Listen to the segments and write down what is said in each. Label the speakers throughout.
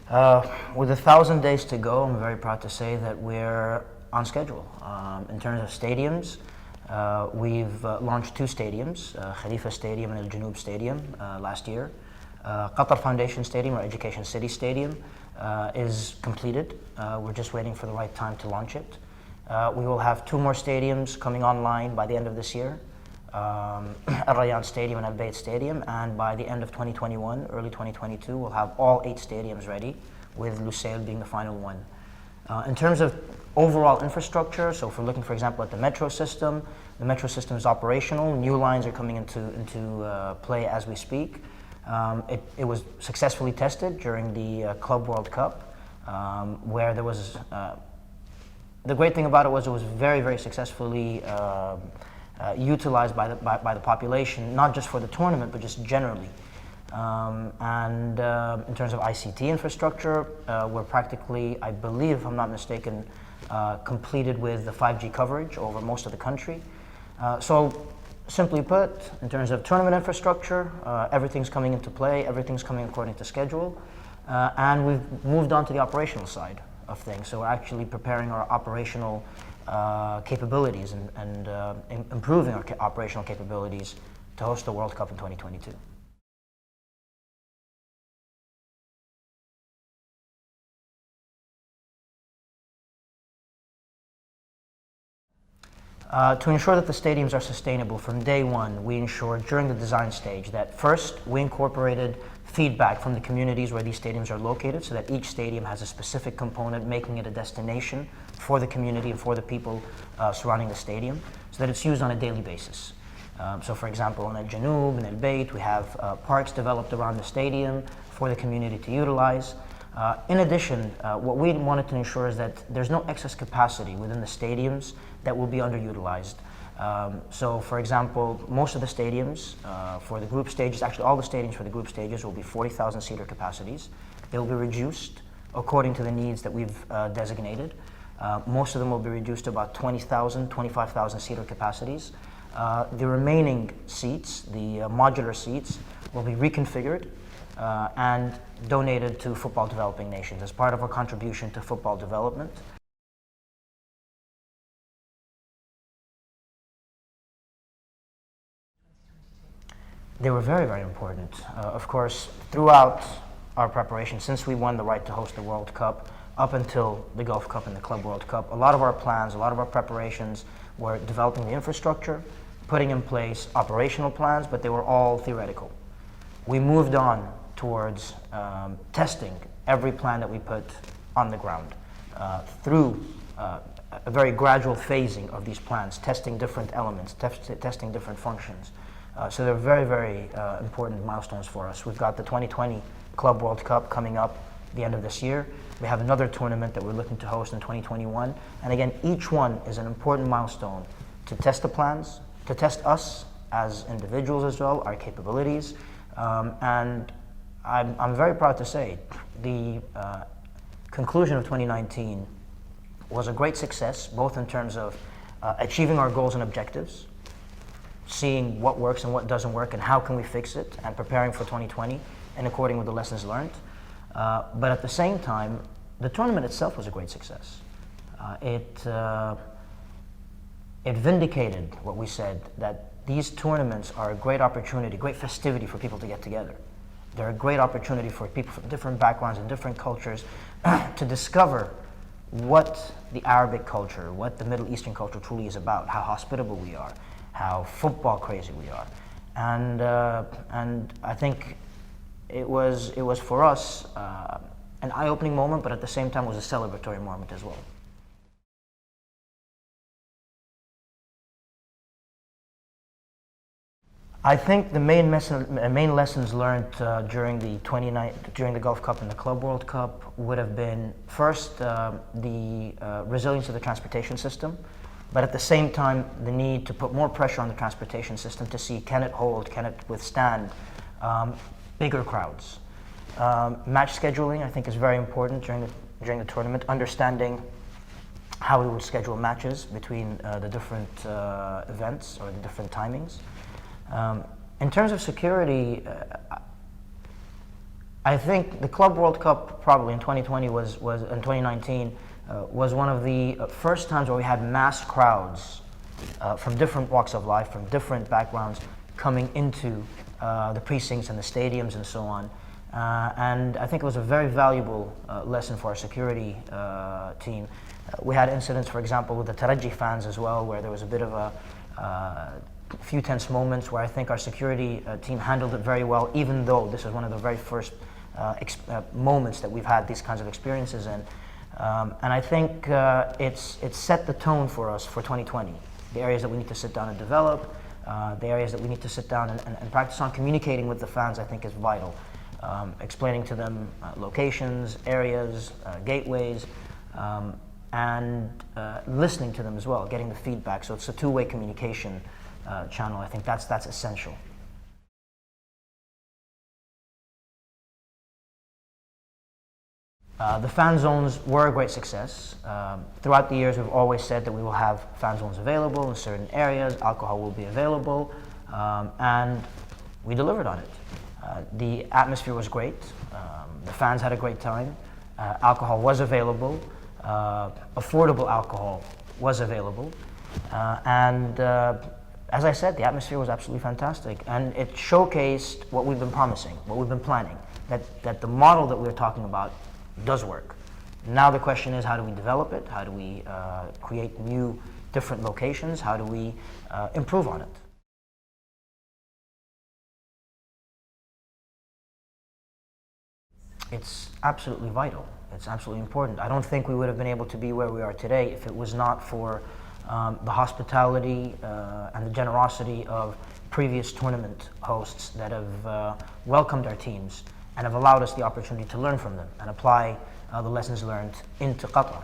Speaker 1: With 1,000 days to go, I'm very proud to say that we're on schedule. In terms of stadiums, we've launched two stadiums, Khalifa Stadium and Al Janoub Stadium last year. Qatar Foundation Stadium, or Education City Stadium, is completed. We're just waiting for the right time to launch it. We will have two more stadiums coming online by the end of this year. Al Stadium and Al Bayt Stadium, and by the end of 2021, early 2022, we'll have all 8 stadiums ready, with Lusail being the final one. In terms of overall infrastructure, so if we're looking, for example, at the metro system is operational. New lines are coming into play as we speak. It was successfully tested during the Club World Cup, where there was, the great thing about it was very, very successfully utilized by the population, not just for the tournament, but just generally. In terms of ICT infrastructure, we're practically, I believe, if I'm not mistaken, completed with the 5G coverage over most of the country. So simply put, in terms of tournament infrastructure, everything's coming into play, everything's coming according to schedule, and we've moved on to the operational side of things. So we're actually preparing our operational capabilities and improving our operational capabilities to host the World Cup in 2022. To ensure that the stadiums are sustainable from day one, we ensured during the design stage that first we incorporated feedback from the communities where these stadiums are located, so that each stadium has a specific component, making it a destination for the community and for the people surrounding the stadium, so that it's used on a daily basis. So for example, in Al Janoub and Al Bayt, we have parks developed around the stadium for the community to utilize. In addition, what we wanted to ensure is that there's no excess capacity within the stadiums that will be underutilized. So for example, most of the stadiums for the group stages, actually all the stadiums for the group stages will be 40,000 seater capacities. They will be reduced according to the needs that we've designated. Most of them will be reduced to about 20,000, 25,000 seater capacities. The remaining seats, the modular seats, will be reconfigured and donated to football developing nations as part of our contribution to football development. They were very, very important. Of course, throughout our preparation, since we won the right to host the World Cup, up until the Gulf Cup and the Club World Cup, a lot of our plans, a lot of our preparations were developing the infrastructure, putting in place operational plans, but they were all theoretical. We moved on towards testing every plan that we put on the ground through a very gradual phasing of these plans, testing different elements, testing different functions. So they're very, very important milestones for us. We've got the 2020 Club World Cup coming up the end of this year. We have another tournament that we're looking to host in 2021. And again, each one is an important milestone to test the plans, to test us as individuals as well, our capabilities. And I'm very proud to say the conclusion of 2019 was a great success, both in terms of achieving our goals and objectives, seeing what works and what doesn't work and how can we fix it, and preparing for 2020 and according with the lessons learned. But at the same time, the tournament itself was a great success. It vindicated what we said, that these tournaments are a great opportunity, great festivity for people to get together. They're a great opportunity for people from different backgrounds and different cultures to discover what the Arabic culture, what the Middle Eastern culture truly is about, how hospitable we are, how football crazy we are. And I think it was for us an eye-opening moment, but at the same time was a celebratory moment as well. I think the main lessons learned during the Gulf Cup and the Club World Cup would have been, first, the resilience of the transportation system, but at the same time, the need to put more pressure on the transportation system to see, can it withstand bigger crowds. Match scheduling, I think, is very important during the tournament, understanding how we would schedule matches between the different events or the different timings. In terms of security, I think the Club World Cup probably in 2020 was in 2019 was one of the first times where we had mass crowds from different walks of life, from different backgrounds, coming into the precincts and the stadiums and so on. And I think it was a very valuable lesson for our security team. We had incidents, for example, with the Taraji fans as well, where there was a bit of a few tense moments where I think our security team handled it very well, even though this is one of the very first moments that we've had these kinds of experiences in. And I think it's set the tone for us for 2020. The areas that we need to sit down and develop, the areas that we need to sit down and practice on communicating with the fans, I think is vital. Explaining to them locations, areas, gateways, and listening to them as well, getting the feedback. So it's a two-way communication channel. I think that's essential. The fan zones were a great success. Throughout the years, we've always said that we will have fan zones available in certain areas, alcohol will be available, and we delivered on it. The atmosphere was great, the fans had a great time, alcohol was available, affordable alcohol was available, and as I said, the atmosphere was absolutely fantastic, and it showcased what we've been promising, what we've been planning, that the model that we're talking about does work. Now the question is, how do we develop it? How do we create new, different locations? How do we improve on it? It's absolutely vital. It's absolutely important. I don't think we would have been able to be where we are today if it was not for the hospitality and the generosity of previous tournament hosts that have welcomed our teams and have allowed us the opportunity to learn from them and apply the lessons learned into Qatar.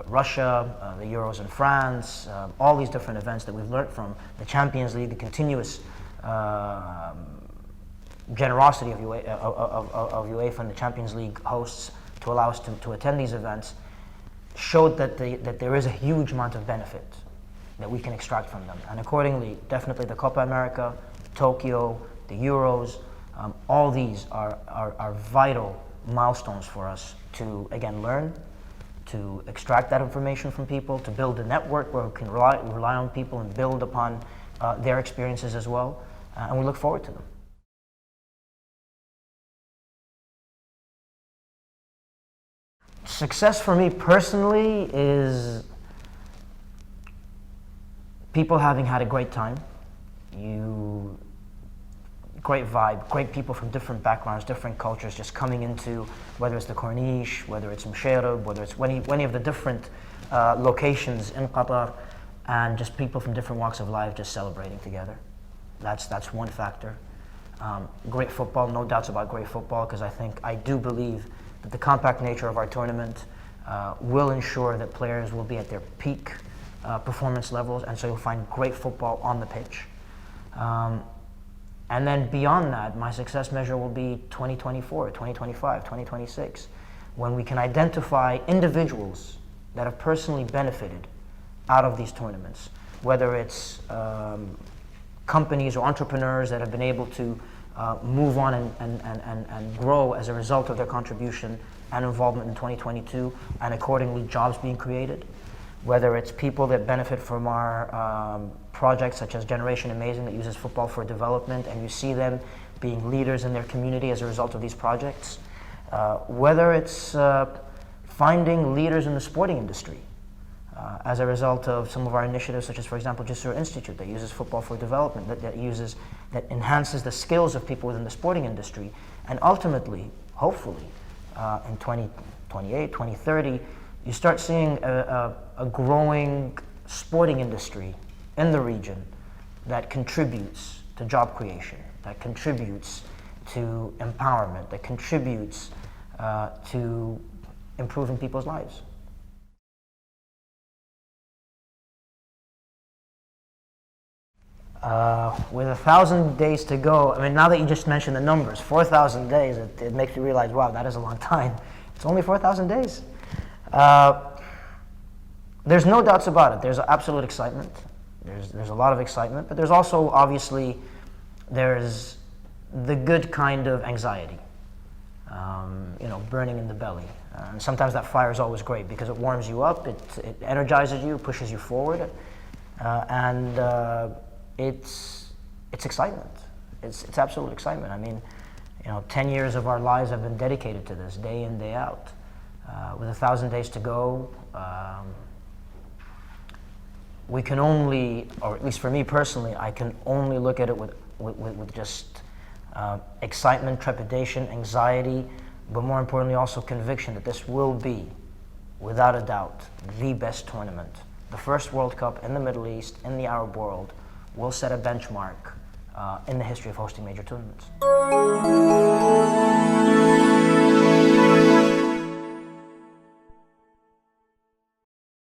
Speaker 1: Russia, the Euros in France, all these different events that we've learned from, the Champions League, the continuous generosity of UEFA and the Champions League hosts to allow us to attend these events showed that there is a huge amount of benefit that we can extract from them. And accordingly, definitely the Copa America, Tokyo, the Euros, all these are vital milestones for us to, again, learn, to extract that information from people, to build a network where we can rely on people and build upon their experiences as well, and we look forward to them. Success for me personally is people having had a great time, great vibe, great people from different backgrounds, different cultures just coming into, whether it's the Corniche, whether it's Msheirab, whether it's any of the different locations in Qatar, and just people from different walks of life just celebrating together. That's one factor. Great football, no doubts about great football, because I do believe that the compact nature of our tournament will ensure that players will be at their peak performance levels, and so you'll find great football on the pitch. And then beyond that, my success measure will be 2024, 2025, 2026, when we can identify individuals that have personally benefited out of these tournaments, whether it's companies or entrepreneurs that have been able to move on and grow as a result of their contribution and involvement in 2022, and accordingly jobs being created, whether it's people that benefit from our projects such as Generation Amazing that uses football for development, and you see them being leaders in their community as a result of these projects, whether it's finding leaders in the sporting industry as a result of some of our initiatives, such as, for example, Jisr Institute that uses football for development, that enhances the skills of people within the sporting industry, and ultimately, hopefully, in 2028, 2030, you start seeing a growing sporting industry in the region that contributes to job creation, that contributes to empowerment, that contributes to improving people's lives. With 1,000 days to go, I mean, now that you just mentioned the numbers, 4,000 days, it makes you realize, wow, that is a long time. It's only 4,000 days. There's no doubts about it. There's absolute excitement. There's a lot of excitement, but there's also, obviously, there's the good kind of anxiety. burning in the belly. And sometimes that fire is always great because it warms you up, it energizes you, pushes you forward, and it's excitement. It's absolute excitement. I mean, 10 years of our lives have been dedicated to this, day in, day out. With 1,000 days to go, we can only, or at least for me personally, I can only look at it with just excitement, trepidation, anxiety, but more importantly also conviction that this will be, without a doubt, the best tournament. The first World Cup in the Middle East, in the Arab world, will set a benchmark in the history of hosting major tournaments.